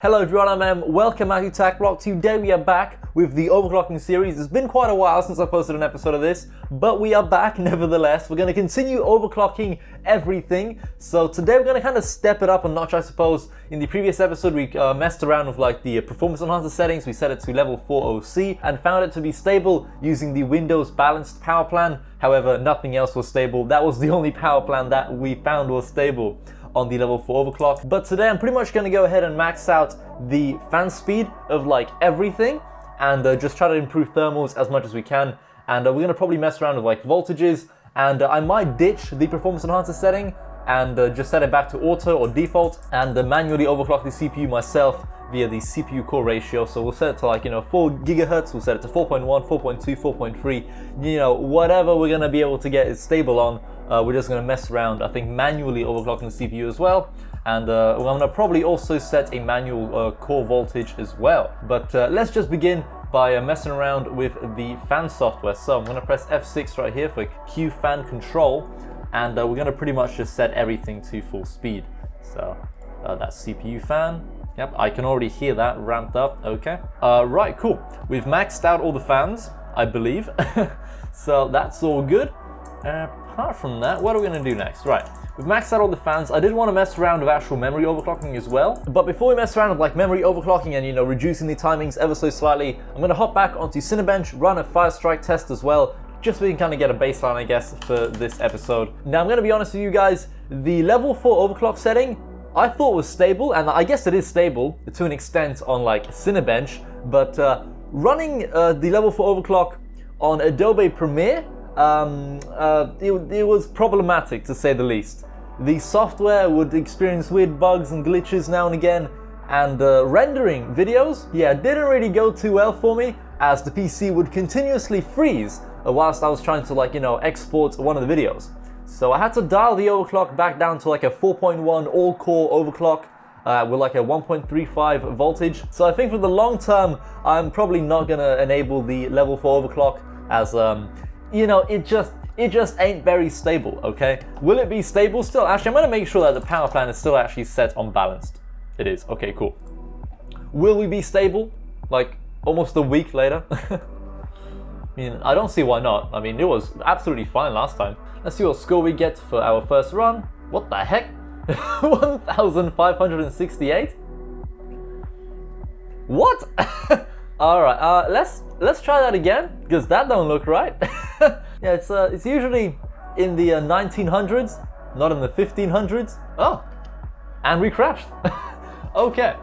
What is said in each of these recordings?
Hello everyone, I'm Em. Welcome back to TechBlock. Today we are back with the overclocking series. It's been quite a while since I posted an episode of this, but we are back nevertheless. We're going to continue overclocking everything. So today we're going to kind of step it up a notch, I suppose. In the previous episode we messed around with like the performance enhancer settings. We set it to level 4 OC and found it to be stable using the Windows balanced power plan. However, nothing else was stable. That was the only power plan that we found was stable on the level 4 overclock. But today I'm pretty much going to go ahead and max out the fan speed of like everything and just try to improve thermals as much as we can. And we're going to probably mess around with like voltages, and I might ditch the performance enhancer setting and just set it back to auto or default and manually overclock the CPU myself via the CPU core ratio. So we'll set it to like, 4 gigahertz, we'll set it to 4.1, 4.2, 4.3, whatever we're going to be able to get it stable on. We're just going to mess around, I think, manually overclocking the CPU as well. And I'm going to probably also set a manual core voltage as well. But let's just begin by messing around with the fan software. So I'm going to press F6 right here for Q fan control. And we're going to pretty much just set everything to full speed. So that's CPU fan. Yep, I can already hear that ramped up. Okay. Right, cool. We've maxed out all the fans, I believe. So that's all good. Apart from that, what are we going to do next? Right, we've maxed out all the fans. I did want to mess around with actual memory overclocking as well. But before we mess around with like memory overclocking and reducing the timings ever so slightly, I'm going to hop back onto Cinebench, run a Firestrike test as well, just so we can kind of get a baseline, I guess, for this episode. Now, I'm going to be honest with you guys, the level 4 overclock setting I thought was stable, and I guess it is stable to an extent on like Cinebench, but running the level 4 overclock on Adobe Premiere, it was problematic to say the least. The software would experience weird bugs and glitches now and again, and rendering videos, didn't really go too well for me, as the PC would continuously freeze whilst I was trying to export one of the videos. So I had to dial the overclock back down to like a 4.1 all-core overclock with like a 1.35 voltage. So I think for the long term, I'm probably not gonna enable the level 4 overclock, as it just ain't very stable, okay? Will it be stable still? Actually, I'm gonna make sure that the power plan is still actually set on balanced. It is, okay, cool. Will we be stable like almost a week later? I don't see why not. It was absolutely fine last time. Let's see what score we get for our first run. What the heck? 1,568? What? All right, let's try that again, because that don't look right. Yeah, it's usually in the 1900s, not in the 1500s. Oh, and we crashed. Okay.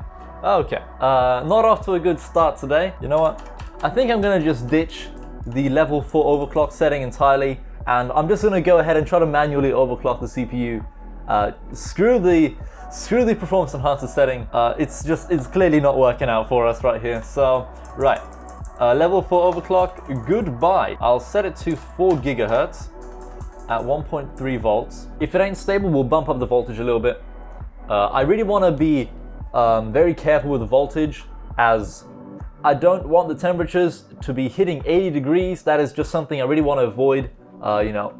Not off to a good start today. You know what? I think I'm gonna just ditch the level 4 overclock setting entirely, and I'm just gonna go ahead and try to manually overclock the CPU. Screw the performance enhancer setting. It's clearly not working out for us right here. So right, level 4 overclock, goodbye. I'll set it to 4 gigahertz at 1.3 volts. If it ain't stable, we'll bump up the voltage a little bit. I really want to be very careful with the voltage, as I don't want the temperatures to be hitting 80 degrees. That is just something I really want to avoid.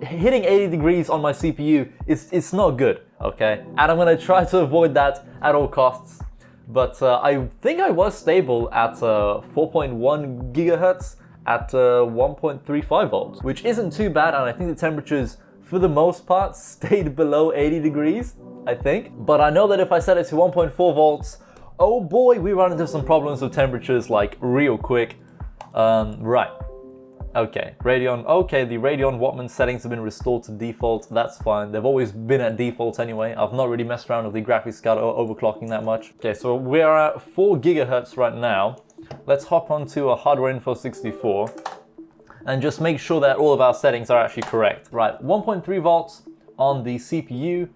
Hitting 80 degrees on my CPU, it's not good, okay? And I'm going to try to avoid that at all costs. But I think I was stable at 4.1 gigahertz at 1.35 volts, which isn't too bad, and I think the temperatures, for the most part, stayed below 80 degrees, I think. But I know that if I set it to 1.4 volts, oh boy, we run into some problems with temperatures like real quick. Right. Okay, Radeon. Okay, the Radeon Wattman settings have been restored to default. That's fine. They've always been at default anyway. I've not really messed around with the graphics card overclocking that much. Okay, so we are at 4 gigahertz right now. Let's hop onto a Hardware Info 64 and just make sure that all of our settings are actually correct. Right, 1.3 volts on the CPU.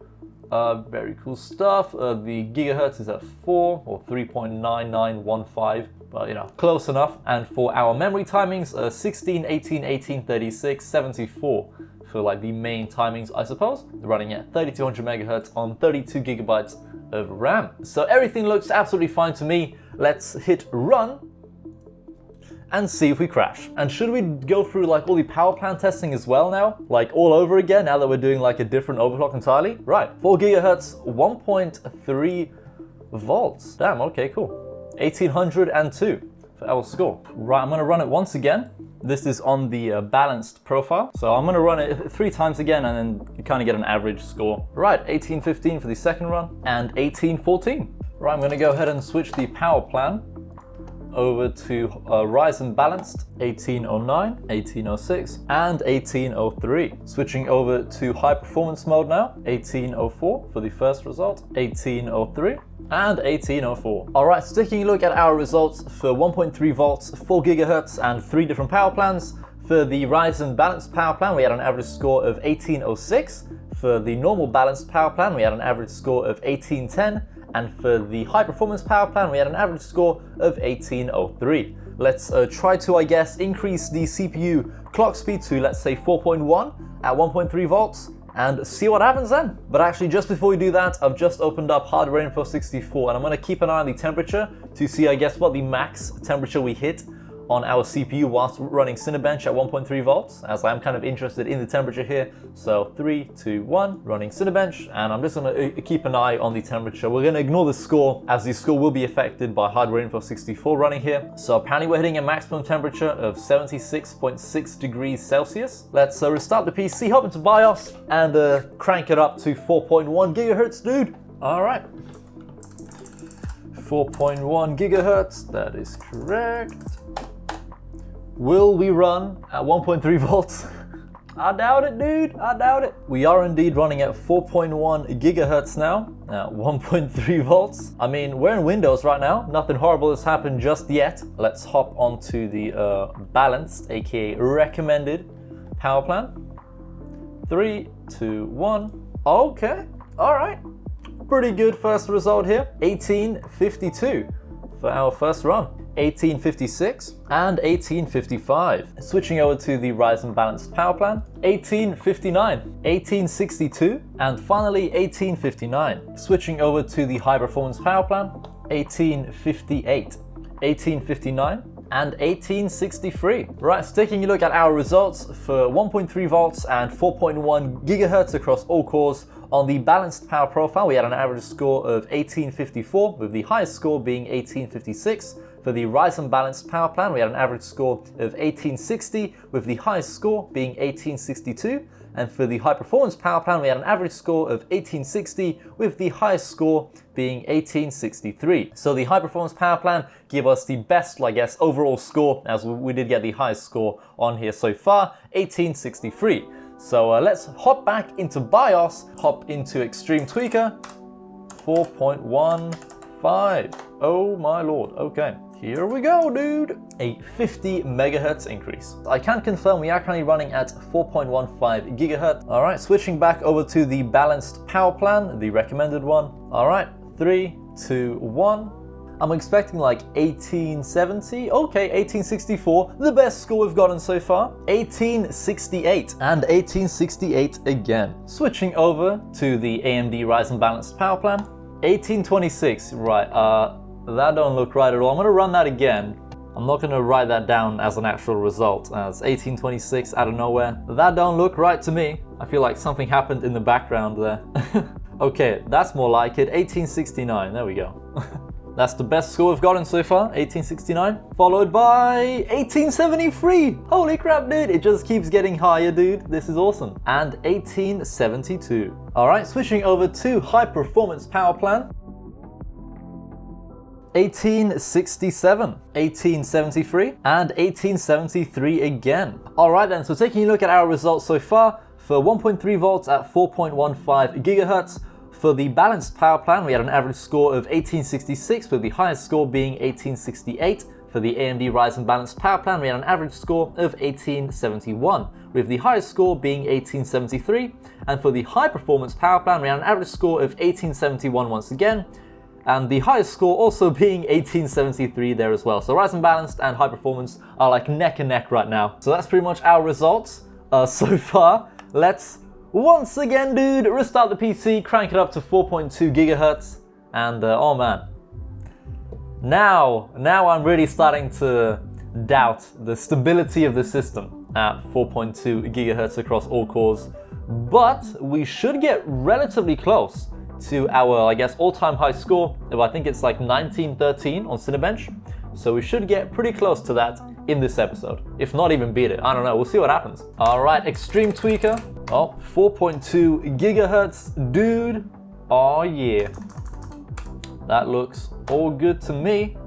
Very cool stuff. The gigahertz is at 4 or 3.9915. But close enough. And for our memory timings, 16, 18, 18, 36, 74 for like the main timings, I suppose. Running at 3200 megahertz on 32 gigabytes of RAM. So everything looks absolutely fine to me. Let's hit run and see if we crash. And should we go through like all the power plan testing as well now? Like all over again, now that we're doing like a different overclock entirely? Right, 4 gigahertz, 1.3 volts. Damn, okay, cool. 1802 for our score. Right, I'm gonna run it once again. This is on the balanced profile. So I'm gonna run it 3 times again and then you kind of get an average score. Right, 1815 for the second run and 1814. Right, I'm gonna go ahead and switch the power plan over to Ryzen balanced 1809, 1806, and 1803. Switching over to high performance mode now, 1804 for the first result, 1803, and 1804. All right, so taking a look at our results for 1.3 volts, 4 gigahertz, and 3 different power plans. For the Ryzen balanced power plan, we had an average score of 1806. For the normal balanced power plan, we had an average score of 1810. And for the high performance power plan, we had an average score of 1803. Let's try to, I guess, increase the CPU clock speed to, let's say, 4.1 at 1.3 volts and see what happens then. But actually, just before we do that, I've just opened up Hardware Info 64 and I'm gonna keep an eye on the temperature to see, I guess, what the max temperature we hit on our CPU whilst running Cinebench at 1.3 volts, as I'm kind of interested in the temperature here. So 3, 2, 1, running Cinebench, and I'm just gonna keep an eye on the temperature. We're gonna ignore the score, as the score will be affected by Hardware Info 64 running here. So apparently we're hitting a maximum temperature of 76.6 degrees Celsius. Let's restart the PC, hop into BIOS, and crank it up to 4.1 gigahertz, dude. All right. 4.1 gigahertz, that is correct. Will we run at 1.3 volts? I doubt it, dude. I doubt it. We are indeed running at 4.1 gigahertz now, at 1.3 volts. I mean, we're in Windows right now. Nothing horrible has happened just yet. Let's hop onto the balanced, aka recommended power plan. 3, 2, 1. Okay. All right. Pretty good first result here. 1852 for our first run. 1856 and 1855. Switching over to the Ryzen balanced power plan, 1859, 1862, and finally 1859. Switching over to the high performance power plan, 1858, 1859, and 1863. Right, so taking a look at our results for 1.3 volts and 4.1 gigahertz across all cores. On the balanced power profile, we had an average score of 1854, with the highest score being 1856. For the Ryzen balanced power plan, we had an average score of 1860, with the highest score being 1862. And for the high performance power plan, we had an average score of 1860, with the highest score being 1863. So the high performance power plan gave us the best, I guess, overall score, as we did get the highest score on here so far, 1863. So let's hop back into BIOS, hop into Extreme Tweaker, 4.15. Oh my lord, okay. Here we go, dude. A 50 megahertz increase. I can confirm we are currently running at 4.15 gigahertz. All right, switching back over to the balanced power plan, the recommended one. All right, 3, 2, 1. I'm expecting like 1870. Okay, 1864, the best score we've gotten so far. 1868 and 1868 again. Switching over to the AMD Ryzen balanced power plan. 1826, right, that don't look right at all. I'm gonna run that again. I'm not gonna write that down as an actual result, as 1826 out of nowhere. That don't look right to me. I feel like something happened in the background there. Okay, that's more like it, 1869, there we go. That's the best score we've gotten so far, 1869, followed by 1873. Holy crap, dude, it just keeps getting higher, dude. This is awesome. And 1872. All right, switching over to high performance power plan. 1867, 1873, and 1873 again. All right then, so taking a look at our results so far, for 1.3 volts at 4.15 gigahertz, for the balanced power plan, we had an average score of 1866, with the highest score being 1868. For the AMD Ryzen balanced power plan, we had an average score of 1871, with the highest score being 1873. And for the high performance power plan, we had an average score of 1871 once again, and the highest score also being 1873 there as well. So Ryzen balanced and high performance are like neck and neck right now. So that's pretty much our results so far. Let's once again, dude, restart the PC, crank it up to 4.2 gigahertz, and oh man. Now I'm really starting to doubt the stability of the system at 4.2 gigahertz across all cores, but we should get relatively close to our, I guess, all-time high score of, I think it's like 1913 on Cinebench. So we should get pretty close to that in this episode, if not even beat it. I don't know, we'll see what happens. All right, Extreme Tweaker. Oh, 4.2 gigahertz, dude. Oh yeah, that looks all good to me.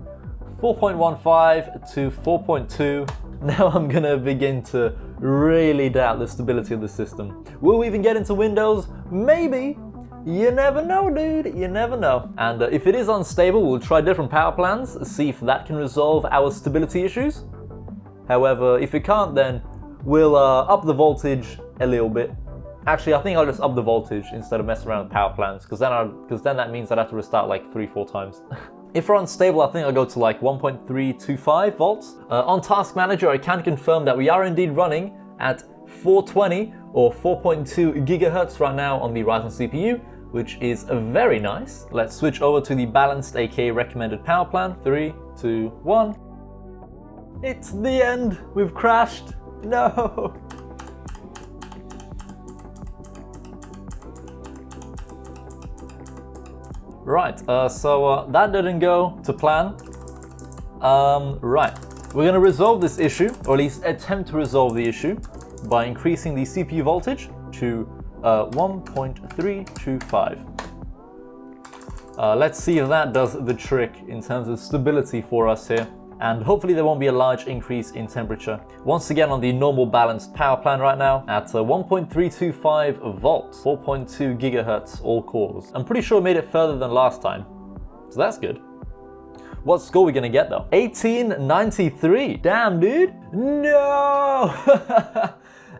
4.15 to 4.2. Now I'm gonna begin to really doubt the stability of the system. Will we even get into Windows? Maybe. You never know, dude, you never know. And if it is unstable, we'll try different power plans, see if that can resolve our stability issues. However, if it can't, then we'll up the voltage a little bit. Actually, I think I'll just up the voltage instead of messing around with power plans, because then that means I'd have to restart like 3-4 times. If we're unstable, I think I'll go to like 1.325 volts. On Task Manager, I can confirm that we are indeed running at 420 or 4.2 gigahertz right now on the Ryzen CPU, which is very nice. Let's switch over to the balanced, aka recommended power plan. 3, 2, 1. It's the end. We've crashed. No. Right, so that didn't go to plan. Right, we're gonna resolve this issue, or at least attempt to resolve the issue, by increasing the CPU voltage to 1.325. Let's see if that does the trick in terms of stability for us here. And hopefully there won't be a large increase in temperature. Once again on the normal balanced power plan right now at 1.325 volts, 4.2 gigahertz all cores. I'm pretty sure I made it further than last time, so that's good. What score are we gonna get though? 1893, damn dude. No!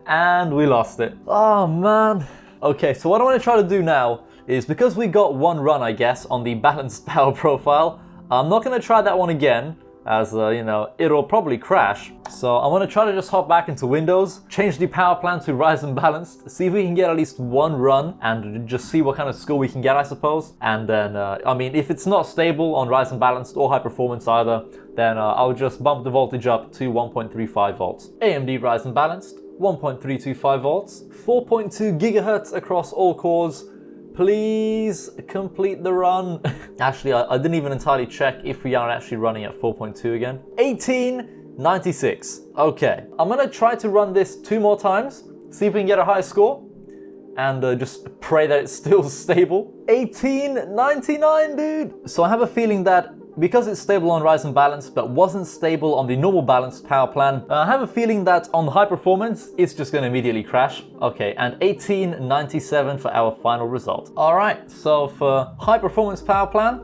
And we lost it. Oh man. Okay, so what I wanna try to do now is, because we got one run, I guess, on the balanced power profile, I'm not gonna try that one again, as you know, it'll probably crash. So I'm gonna try to just hop back into Windows, change the power plan to Ryzen balanced, see if we can get at least one run and just see what kind of score we can get, I suppose. And then, I mean, if it's not stable on Ryzen balanced or high performance either, then I'll just bump the voltage up to 1.35 volts. AMD Ryzen balanced, 1.325 volts, 4.2 gigahertz across all cores. Please complete the run. Actually, I didn't even entirely check if we are actually running at 4.2 again. 1896. Okay, I'm gonna try to run this 2 more times, see if we can get a high score, and just pray that it's still stable. 1899, dude. So I have a feeling that because it's stable on Ryzen balanced but wasn't stable on the normal balanced power plan, I have a feeling that on high performance it's just going to immediately crash. Okay, and 1897 for our final result. Alright, so for high performance power plan,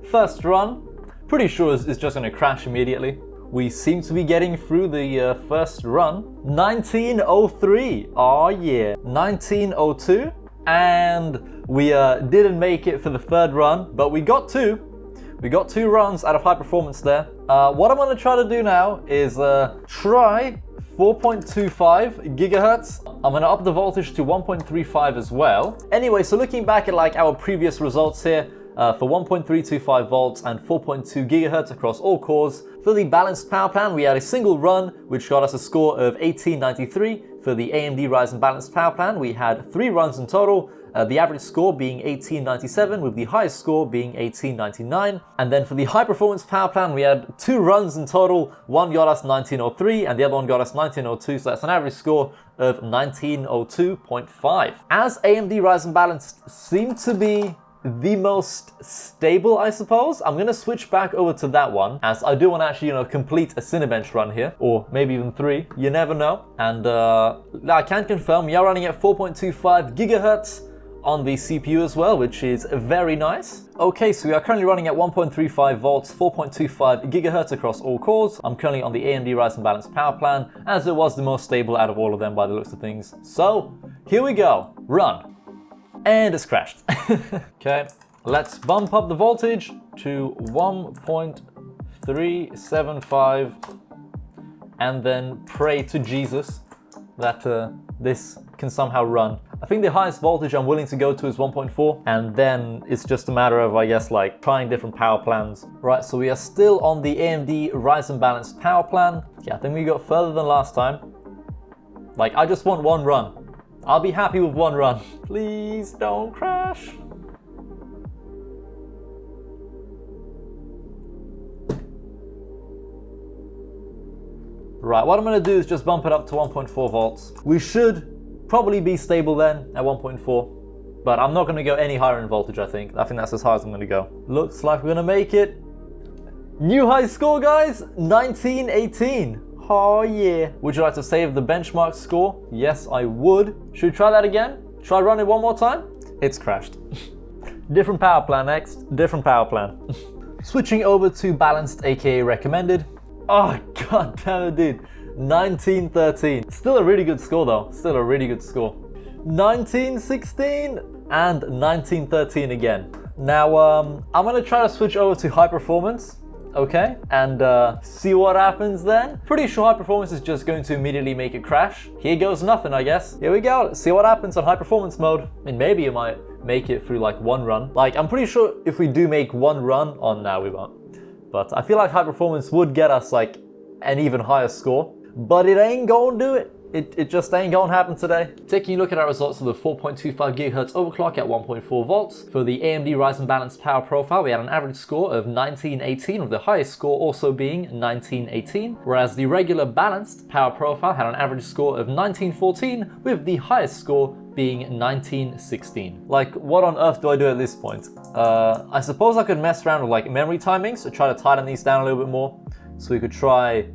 first run, pretty sure it's just going to crash immediately. We seem to be getting through the first run. 1903, oh yeah. 1902, and we didn't make it for the third run, but we got 2. We got 2 runs out of high performance there. What I'm gonna try to do now is try 4.25 gigahertz. I'm gonna up the voltage to 1.35 as well. Anyway, so looking back at like our previous results here, for 1.325 volts and 4.2 gigahertz across all cores. For the balanced power plan, we had a single run, which got us a score of 1893. For the AMD Ryzen balanced power plan, we had 3 runs in total. The average score being 1897, with the highest score being 1899. And then for the high performance power plan, we had 2 runs in total. One got us 1903 and the other one got us 1902, so that's an average score of 1902.5. As AMD Ryzen balanced seemed to be the most stable, I suppose, I'm gonna switch back over to that one, as I do want to actually, complete a Cinebench run here, or maybe even 3, you never know. And I can confirm we are running at 4.25 gigahertz on the CPU as well, which is very nice. Okay, so we are currently running at 1.35 volts, 4.25 gigahertz across all cores. I'm currently on the AMD Ryzen balanced power plan, as it was the most stable out of all of them by the looks of things. So here we go, run. And it's crashed. Okay, let's bump up the voltage to 1.375 and then pray to Jesus that this can somehow run. I think the highest voltage I'm willing to go to is 1.4, and then it's just a matter of, I guess, like trying different power plans. Right, so we are still on the AMD Ryzen balanced power plan. Yeah, I think we got further than last time. Like, I just want 1 run. I'll be happy with 1 run. Please don't crash. Right, what I'm gonna do is just bump it up to 1.4 volts. We should probably be stable then at 1.4, but I'm not gonna go any higher in voltage, I think. I think that's as high as I'm gonna go. Looks like we're gonna make it. New high score, guys, 1918. Oh yeah. Would you like to save the benchmark score? Yes, I would. Should we try that again? Should I run it one more time? It's crashed. Different power plan next. Different power plan. Switching over to balanced, aka recommended. Oh god damn it, dude. 1913. Still a really good score though. Still a really good score. 1916 and 1913 again. Now I'm gonna try to switch over to high performance. Okay, and see what happens then. Pretty sure high performance is just going to immediately make it crash. Here goes nothing, I guess. Here we go. Let's see what happens on high performance mode. I mean, maybe it might make it through like one run. Like, I'm pretty sure if we do make one run on now, we won't. But I feel like high performance would get us like an even higher score. But it ain't gonna do it. It just ain't gonna happen today. Taking a look at our results for the 4.25 GHz overclock at 1.4 volts. For the AMD Ryzen balanced power profile, we had an average score of 1918, with the highest score also being 1918. Whereas the regular balanced power profile had an average score of 1914, with the highest score being 1916. Like, what on earth do I do at this point? I suppose I could mess around with like memory timings to try to tighten these down a little bit more. So we could try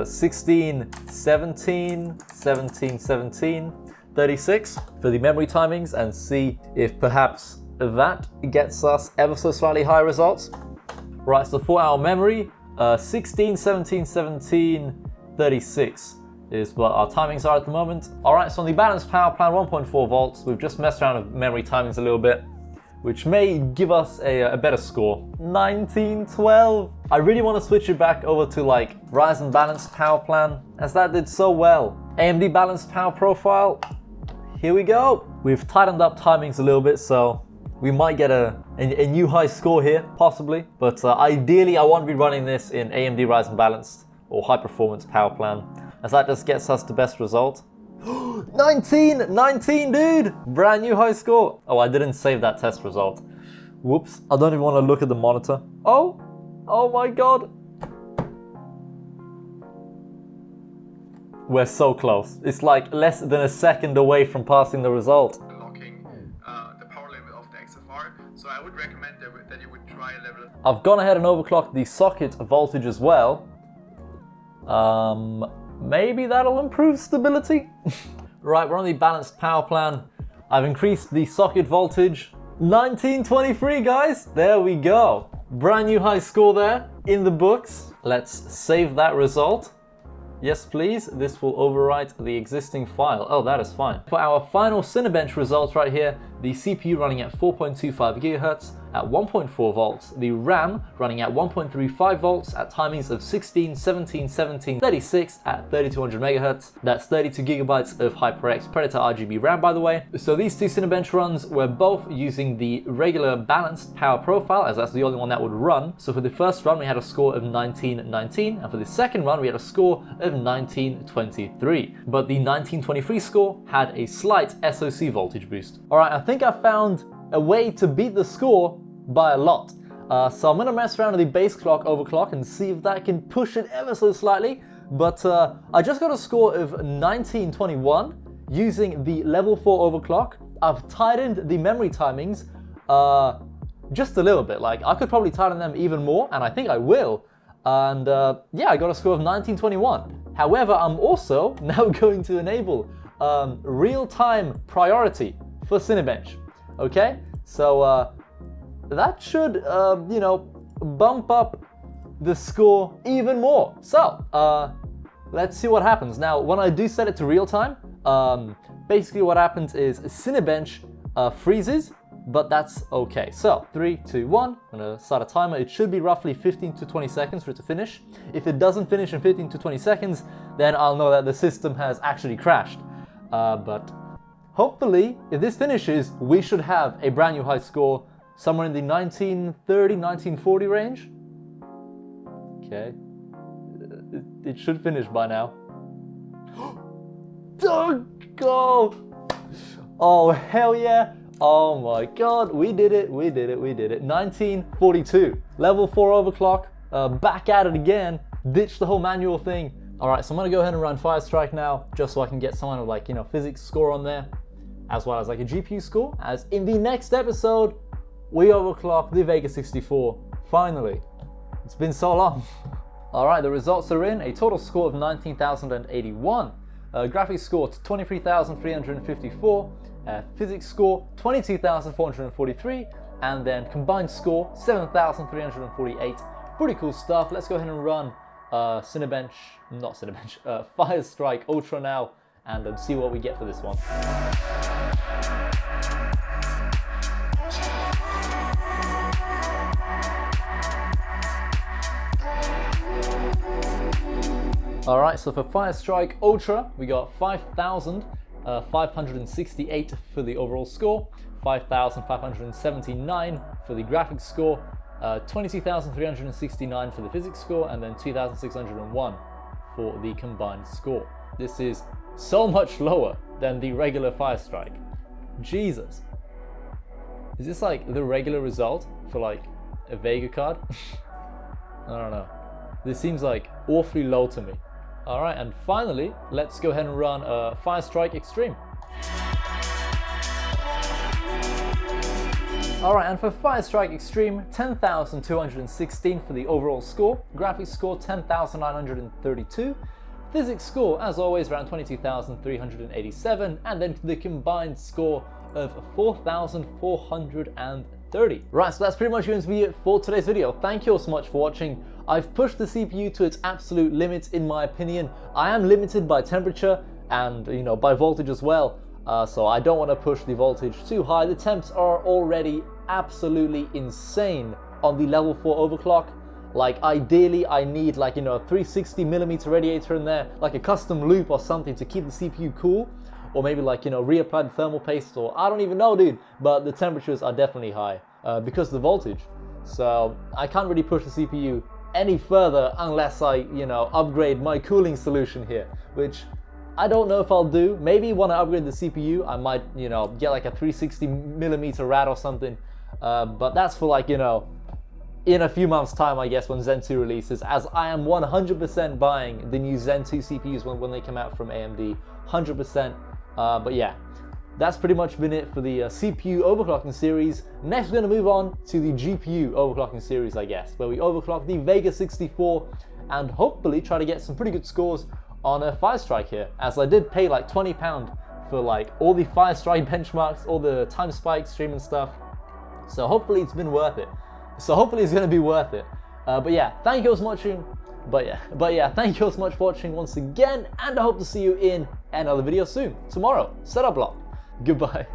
16, 17, 17, 17, 36 for the memory timings and see if perhaps that gets us ever so slightly higher results. Right, so for our memory, 16, 17, 17, 36 is what our timings are at the moment. All right, so on the balanced power plan, 1.4 volts, we've just messed around with memory timings a little bit, which may give us a better score. 1912. I really want to switch it back over to like Ryzen balanced power plan, as that did so well. AMD balanced power profile, here we go. We've tightened up timings a little bit, so we might get a new high score here, possibly. But ideally, I want to be running this in AMD Ryzen balanced or high performance power plan, as that just gets us the best result. 19, dude! Brand new high score. Oh, I didn't save that test result. Whoops. I don't even want to look at the monitor. Oh my god. We're so close. It's like less than a second away from passing the result. Unlocking the power level of the XFR. So I would recommend that you would try a level. I've gone ahead and overclocked the socket voltage as well. Maybe that'll improve stability. Right, we're on the balanced power plan. I've increased the socket voltage. 1923, guys. There we go. Brand new high score there in the books. Let's save that result. Yes, please. This will overwrite the existing file. Oh, that is fine. For our final Cinebench results right here, the CPU running at 4.25 GHz at 1.4 volts, the RAM running at 1.35 volts at timings of 16, 17, 17, 36 at 3200 MHz. That's 32 gigabytes of HyperX Predator RGB RAM, by the way. So these two Cinebench runs were both using the regular balanced power profile, as that's the only one that would run. So for the first run, we had a score of 1919, and for the second run, we had a score of 1923. But the 1923 score had a slight SoC voltage boost. All right, I think I found a way to beat the score by a lot. So I'm gonna mess around with the base clock overclock and see if that can push it ever so slightly. But I just got a score of 1921 using the level 4 overclock. I've tightened the memory timings just a little bit. Like, I could probably tighten them even more, and I think I will. And yeah, I got a score of 1921. However, I'm also now going to enable real-time priority for Cinebench. Okay, so that should, you know, bump up the score even more. So, let's see what happens. Now, when I do set it to real time, basically what happens is Cinebench freezes, but that's okay. So, 3, 2, 1, I'm gonna start a timer. It should be roughly 15 to 20 seconds for it to finish. If it doesn't finish in 15 to 20 seconds, then I'll know that the system has actually crashed. But hopefully, if this finishes, we should have a brand new high score somewhere in the 1930, 1940 range. Okay. It should finish by now. Go! Oh, hell yeah. Oh my god, we did it. 1942. Level 4 overclock. Back at it again. Ditch the whole manual thing. Alright, so I'm gonna go ahead and run Firestrike now, just so I can get some kind of like, physics score on there, as well as like a GPU score, as in the next episode, we overclock the Vega 64, finally. It's been so long. Alright, the results are in, a total score of 19,081, graphics score 23,354, physics score 22,443, and then combined score 7,348. Pretty cool stuff. Let's go ahead and run Firestrike Ultra now, and then see what we get for this one. Alright, so for Firestrike Ultra, we got 5,568 for the overall score, 5,579 for the graphics score, 22,369 for the physics score, and then 2,601 for the combined score. This is so much lower than the regular Firestrike. Jesus. Is this like the regular result for like a Vega card? I don't know. This seems like awfully low to me. Alright, and finally, let's go ahead and run Firestrike Extreme. Alright, and for Firestrike Extreme, 10,216 for the overall score, graphics score 10,932, physics score, as always, around 22,387, and then the combined score of 4,430. Right, so that's pretty much going to be it for today's video. Thank you all so much for watching. I've pushed the CPU to its absolute limits in my opinion. I am limited by temperature and by voltage as well. So I don't want to push the voltage too high. The temps are already absolutely insane on the level 4 overclock. Like ideally I need like a 360mm radiator in there, like a custom loop or something to keep the CPU cool, or maybe like reapply the thermal paste, or I don't even know, dude. But the temperatures are definitely high because of the voltage. So I can't really push the CPU any further unless I upgrade my cooling solution here, which I don't know if I'll do. Maybe when I upgrade the CPU, I might, get like a 360mm rad or something. But that's for like, in a few months' time, I guess, when Zen 2 releases, as I am 100% buying the new Zen 2 CPUs when they come out from AMD, 100%. But yeah, that's pretty much been it for the CPU overclocking series. Next, we're going to move on to the GPU overclocking series, I guess, where we overclock the Vega 64 and hopefully try to get some pretty good scores on a Firestrike here, as I did pay like £20 for like all the Firestrike benchmarks, all the time spike stream and stuff. So hopefully it's been worth it. So hopefully it's going to be worth it. But yeah, thank you all so much. Thank you all so much for watching once again, and I hope to see you in another video soon. Tomorrow, setup block. Goodbye.